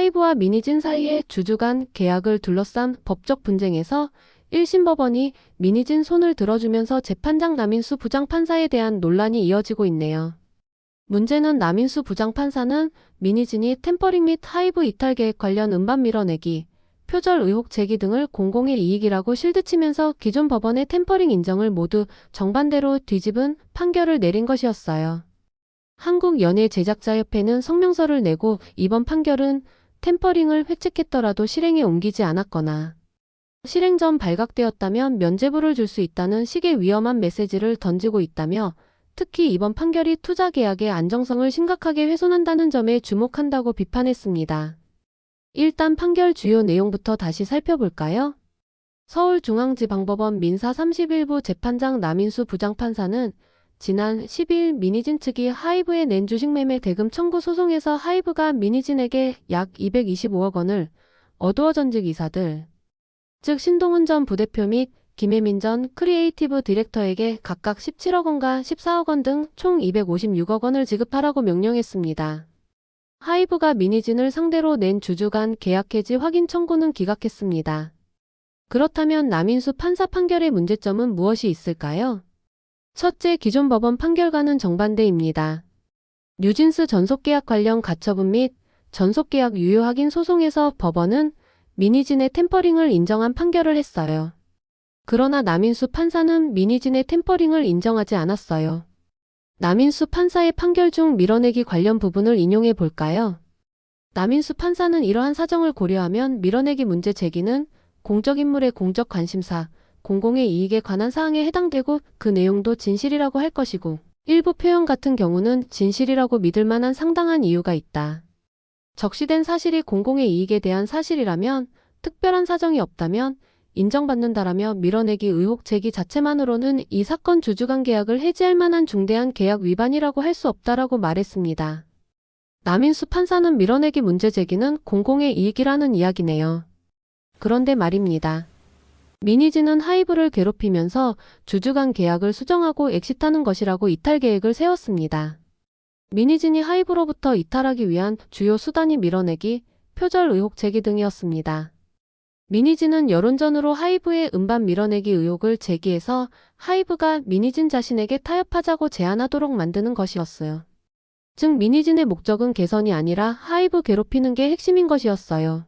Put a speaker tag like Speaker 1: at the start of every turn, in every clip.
Speaker 1: 하이브와 미니진 사이의 주주 간 계약을 둘러싼 법적 분쟁에서 1심 법원이 미니진 손을 들어주면서 재판장 남인수 부장판사에 대한 논란이 이어지고 있네요. 문제는 남인수 부장판사는 미니진이 템퍼링 및 하이브 이탈 계획 관련 음반 밀어내기, 표절 의혹 제기 등을 공공의 이익이라고 실드치면서 기존 법원의 템퍼링 인정을 모두 정반대로 뒤집은 판결을 내린 것이었어요. 한국연예제작자협회는 성명서를 내고 이번 판결은 템퍼링을 획책했더라도 실행에 옮기지 않았거나 실행 전 발각되었다면 면죄부를 줄 수 있다는 식의 위험한 메시지를 던지고 있다며 특히 이번 판결이 투자 계약의 안정성을 심각하게 훼손한다는 점에 주목한다고 비판했습니다. 일단 판결 주요 내용부터 다시 살펴볼까요? 서울중앙지방법원 민사 31부 재판장 남인수 부장판사는 지난 12일 미니진 측이 하이브에 낸 주식매매 대금 청구 소송에서 하이브가 미니진에게 약 225억 원을 어두워 전직 이사들, 즉 신동훈 전 부대표 및 김혜민 전 크리에이티브 디렉터에게 각각 17억 원과 14억 원 등 총 256억 원을 지급하라고 명령했습니다. 하이브가 미니진을 상대로 낸 주주 간 계약 해지 확인 청구는 기각했습니다. 그렇다면 남인수 판사 판결의 문제점은 무엇이 있을까요? 첫째, 기존 법원 판결과는 정반대입니다. 뉴진스 전속계약 관련 가처분 및 전속계약 유효 확인 소송에서 법원은 미니진의 템퍼링을 인정한 판결을 했어요. 그러나 남인수 판사는 미니진의 템퍼링을 인정하지 않았어요. 남인수 판사의 판결 중 밀어내기 관련 부분을 인용해 볼까요? 남인수 판사는 이러한 사정을 고려하면 밀어내기 문제 제기는 공적인물의 공적 관심사, 공공의 이익에 관한 사항에 해당되고 그 내용도 진실이라고 할 것이고 일부 표현 같은 경우는 진실이라고 믿을 만한 상당한 이유가 있다. 적시된 사실이 공공의 이익에 대한 사실이라면 특별한 사정이 없다면 인정받는다라며 밀어내기 의혹 제기 자체만으로는 이 사건 주주 간 계약을 해지할 만한 중대한 계약 위반이라고 할 수 없다라고 말했습니다. 남인수 판사는 밀어내기 문제 제기는 공공의 이익이라는 이야기네요. 그런데 말입니다. 미니진은 하이브를 괴롭히면서 주주 간 계약을 수정하고 엑시트하는 것이라고 이탈 계획을 세웠습니다. 미니진이 하이브로부터 이탈하기 위한 주요 수단이 밀어내기, 표절 의혹 제기 등이었습니다. 미니진은 여론전으로 하이브의 음반 밀어내기 의혹을 제기해서 하이브가 미니진 자신에게 타협하자고 제안하도록 만드는 것이었어요. 즉 미니진의 목적은 개선이 아니라 하이브 괴롭히는 게 핵심인 것이었어요.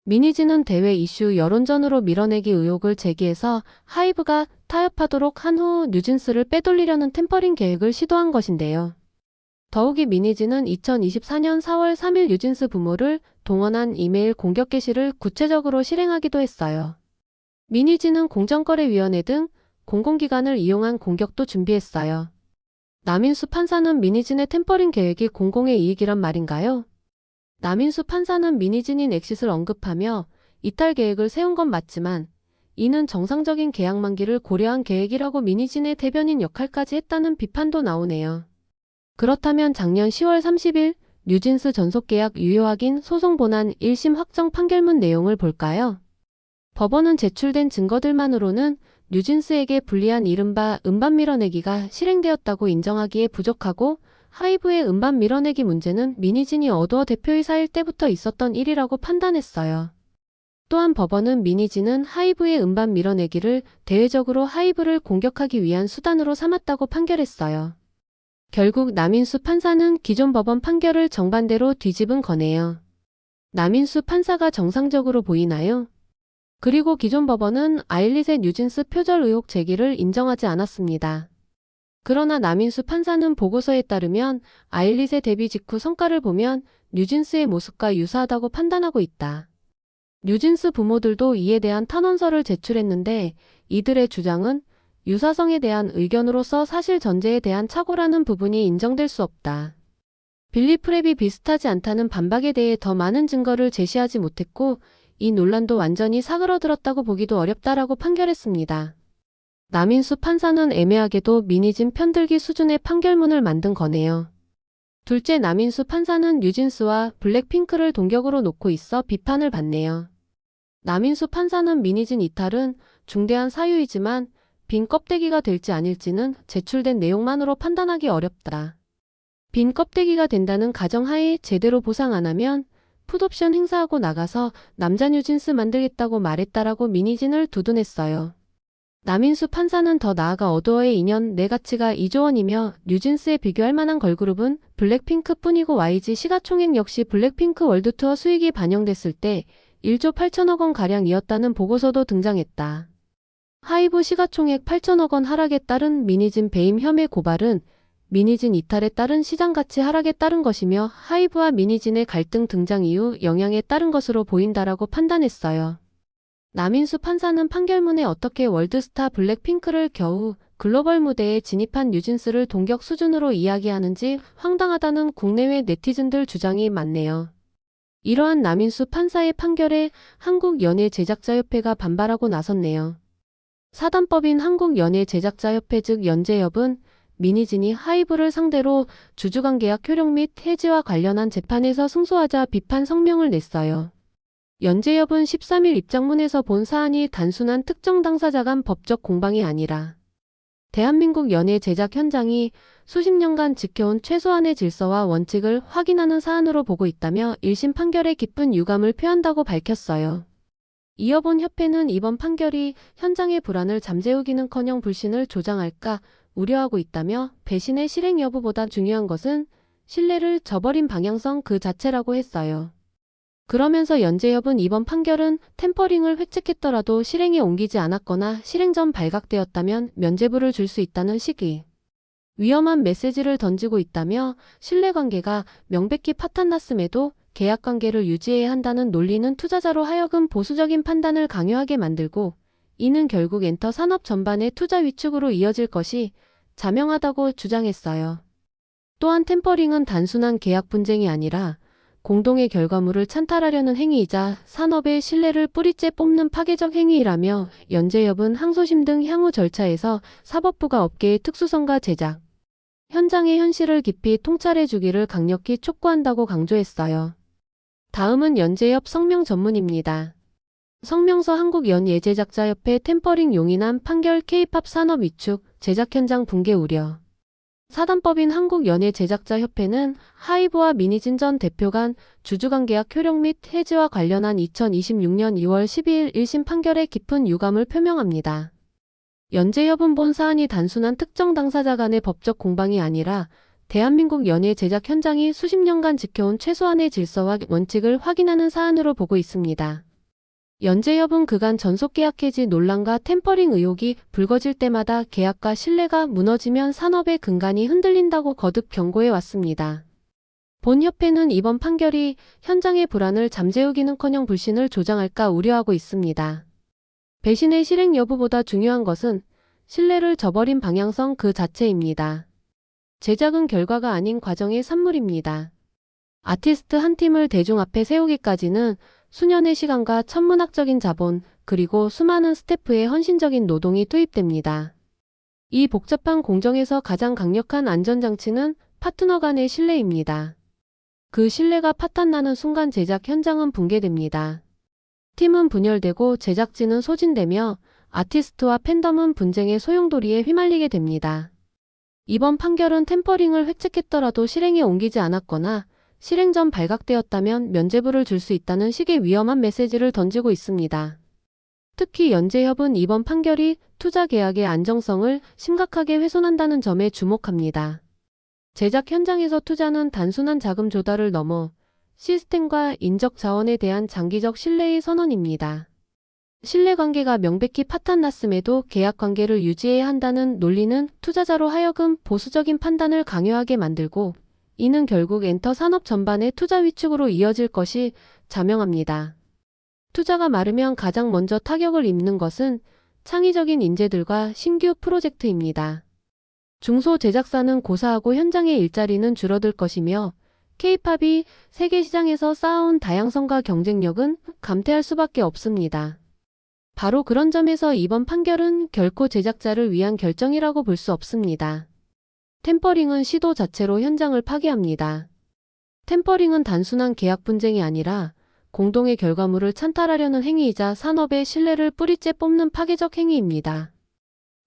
Speaker 1: 미니진은 대외 이슈 여론전으로 밀어내기 의혹을 제기해서 하이브가 타협하도록 한 후 뉴진스를 빼돌리려는 템퍼링 계획을 시도한 것인데요. 더욱이 미니진은 2024년 4월 3일 뉴진스 부모를 동원한 이메일 공격 게시를 구체적으로 실행하기도 했어요. 미니진은 공정거래위원회 등 공공기관을 이용한 공격도 준비했어요. 남인수 판사는 미니진의 템퍼링 계획이 공공의 이익이란 말인가요? 남인수 판사는 미니진인 엑싯을 언급하며 이탈 계획을 세운 건 맞지만 이는 정상적인 계약 만기를 고려한 계획이라고 미니진의 대변인 역할까지 했다는 비판도 나오네요. 그렇다면 작년 10월 30일 뉴진스 전속계약 유효 확인 소송 본안 1심 확정 판결문 내용을 볼까요? 법원은 제출된 증거들만으로는 뉴진스에게 불리한 이른바 음반 밀어내기가 실행되었다고 인정하기에 부족하고 하이브의 음반 밀어내기 문제는 미니진이 어두워 대표이사일 때부터 있었던 일이라고 판단했어요. 또한 법원은 미니진은 하이브의 음반 밀어내기를 대외적으로 하이브를 공격하기 위한 수단으로 삼았다고 판결했어요. 결국 남인수 판사는 기존 법원 판결을 정반대로 뒤집은 거네요. 남인수 판사가 정상적으로 보이나요? 그리고 기존 법원은 아일릿의 뉴진스 표절 의혹 제기를 인정하지 않았습니다. 그러나 남인수 판사는 보고서에 따르면 아일릿의 데뷔 직후 성과를 보면 뉴진스의 모습과 유사하다고 판단하고 있다. 뉴진스 부모들도 이에 대한 탄원서를 제출했는데 이들의 주장은 유사성에 대한 의견으로서 사실 전제에 대한 착오라는 부분이 인정될 수 없다. 빌리 프랩이 비슷하지 않다는 반박에 대해 더 많은 증거를 제시하지 못했고 이 논란도 완전히 사그러들었다고 보기도 어렵다라고 판결했습니다. 남인수 판사는 애매하게도 미니진 편들기 수준의 판결문을 만든 거네요. 둘째, 남인수 판사는 뉴진스와 블랙핑크를 동격으로 놓고 있어 비판을 받네요. 남인수 판사는 미니진 이탈은 중대한 사유이지만 빈 껍데기가 될지 아닐지는 제출된 내용만으로 판단하기 어렵다. 빈 껍데기가 된다는 가정하에 제대로 보상 안 하면 풋옵션 행사하고 나가서 남자 뉴진스 만들겠다고 말했다라고 민희진을 두둔했어요. 남인수 판사는 더 나아가 어도어의 2년 내 가치가 2조 원이며 뉴진스에 비교할 만한 걸그룹은 블랙핑크뿐이고 YG 시가총액 역시 블랙핑크 월드투어 수익이 반영됐을 때 1조 8천억 원가량이었다는 보고서도 등장했다. 하이브 시가총액 8천억 원 하락에 따른 민희진 배임 혐의 고발은 민희진 이탈에 따른 시장가치 하락에 따른 것이며 하이브와 민희진의 갈등 등장 이후 영향에 따른 것으로 보인다라고 판단했어요. 남인수 판사는 판결문에 어떻게 월드스타 블랙핑크를 겨우 글로벌 무대에 진입한 뉴진스를 동격 수준으로 이야기하는지 황당하다는 국내외 네티즌들 주장이 많네요. 이러한 남인수 판사의 판결에 한국연예제작자협회가 반발하고 나섰네요. 사단법인 한국연예제작자협회 즉 연제협은 민희진이 하이브를 상대로 주주관계약 효력 및 해지와 관련한 재판에서 승소하자 비판 성명을 냈어요. 연제협은 13일 입장문에서 본 사안이 단순한 특정 당사자 간 법적 공방이 아니라 대한민국 연예 제작 현장이 수십 년간 지켜온 최소한의 질서와 원칙을 확인하는 사안으로 보고 있다며 1심 판결에 깊은 유감을 표한다고 밝혔어요. 이어 본 협회는 이번 판결이 현장의 불안을 잠재우기는커녕 불신을 조장할까 우려하고 있다며 배신의 실행 여부보다 중요한 것은 신뢰를 저버린 방향성 그 자체라고 했어요. 그러면서 연제협은 이번 판결은 템퍼링을 획책했더라도 실행에 옮기지 않았거나 실행 전 발각되었다면 면죄부를 줄 수 있다는 시기 위험한 메시지를 던지고 있다며 신뢰관계가 명백히 파탄났음에도 계약관계를 유지해야 한다는 논리는 투자자로 하여금 보수적인 판단을 강요하게 만들고 이는 결국 엔터 산업 전반의 투자 위축으로 이어질 것이 자명하다고 주장했어요. 또한 템퍼링은 단순한 계약 분쟁이 아니라 공동의 결과물을 찬탈하려는 행위이자 산업의 신뢰를 뿌리째 뽑는 파괴적 행위이라며 연제협은 항소심 등 향후 절차에서 사법부가 업계의 특수성과 제작, 현장의 현실을 깊이 통찰해 주기를 강력히 촉구한다고 강조했어요. 다음은 연제협 성명 전문입니다. 성명서 한국연예제작자협회 템퍼링 용인한 판결 K-팝 산업 위축, 제작 현장 붕괴 우려. 사단법인 한국연예제작자협회는 하이브와 민희진 전 대표 간 주주관계약 효력 및 해지와 관련한 2026년 2월 12일 1심 판결에 깊은 유감을 표명합니다. 연제협은 본 사안이 단순한 특정 당사자 간의 법적 공방이 아니라 대한민국 연예 제작 현장이 수십 년간 지켜온 최소한의 질서와 원칙을 확인하는 사안으로 보고 있습니다. 연제협은 그간 전속계약 해지 논란과 템퍼링 의혹이 불거질 때마다 계약과 신뢰가 무너지면 산업의 근간이 흔들린다고 거듭 경고해 왔습니다. 본 협회는 이번 판결이 현장의 불안을 잠재우기는커녕 불신을 조장할까 우려하고 있습니다. 배신의 실행 여부보다 중요한 것은 신뢰를 저버린 방향성 그 자체입니다. 제작은 결과가 아닌 과정의 산물입니다. 아티스트 한 팀을 대중 앞에 세우기까지는 수년의 시간과 천문학적인 자본, 그리고 수많은 스태프의 헌신적인 노동이 투입됩니다. 이 복잡한 공정에서 가장 강력한 안전장치는 파트너 간의 신뢰입니다. 그 신뢰가 파탄나는 순간 제작 현장은 붕괴됩니다. 팀은 분열되고 제작진은 소진되며 아티스트와 팬덤은 분쟁의 소용돌이에 휘말리게 됩니다. 이번 판결은 템퍼링을 획책했더라도 실행에 옮기지 않았거나 실행 전 발각되었다면 면죄부를 줄 수 있다는 식의 위험한 메시지를 던지고 있습니다. 특히 연제협은 이번 판결이 투자 계약의 안정성을 심각하게 훼손한다는 점에 주목합니다. 제작 현장에서 투자는 단순한 자금 조달을 넘어 시스템과 인적 자원에 대한 장기적 신뢰의 선언입니다. 신뢰관계가 명백히 파탄났음에도 계약관계를 유지해야 한다는 논리는 투자자로 하여금 보수적인 판단을 강요하게 만들고 이는 결국 엔터 산업 전반의 투자 위축으로 이어질 것이 자명합니다. 투자가 마르면 가장 먼저 타격을 입는 것은 창의적인 인재들과 신규 프로젝트입니다. 중소 제작사는 고사하고 현장의 일자리는 줄어들 것이며 K-팝이 세계 시장에서 쌓아온 다양성과 경쟁력은 감퇴할 수밖에 없습니다. 바로 그런 점에서 이번 판결은 결코 제작자를 위한 결정이라고 볼 수 없습니다. 템퍼링은 시도 자체로 현장을 파괴합니다. 템퍼링은 단순한 계약 분쟁이 아니라 공동의 결과물을 찬탈하려는 행위이자 산업의 신뢰를 뿌리째 뽑는 파괴적 행위입니다.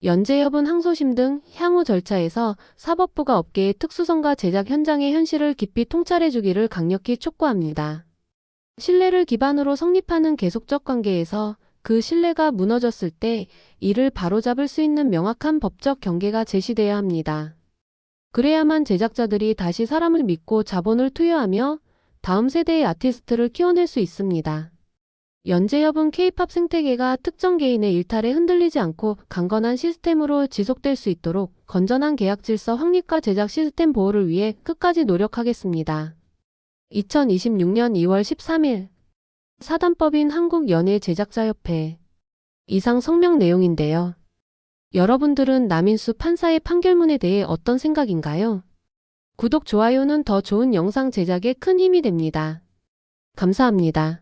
Speaker 1: 연제협은 항소심 등 향후 절차에서 사법부가 업계의 특수성과 제작 현장의 현실을 깊이 통찰해 주기를 강력히 촉구합니다. 신뢰를 기반으로 성립하는 계속적 관계에서 그 신뢰가 무너졌을 때 이를 바로잡을 수 있는 명확한 법적 경계가 제시되어야 합니다. 그래야만 제작자들이 다시 사람을 믿고 자본을 투여하며 다음 세대의 아티스트를 키워낼 수 있습니다. 연재협은 K-팝 생태계가 특정 개인의 일탈에 흔들리지 않고 강건한 시스템으로 지속될 수 있도록 건전한 계약 질서 확립과 제작 시스템 보호를 위해 끝까지 노력하겠습니다. 2026년 2월 13일 사단법인 한국연예제작자협회. 이상 성명 내용인데요. 여러분들은 남인수 판사의 판결문에 대해 어떤 생각인가요? 구독, 좋아요는 더 좋은 영상 제작에 큰 힘이 됩니다. 감사합니다.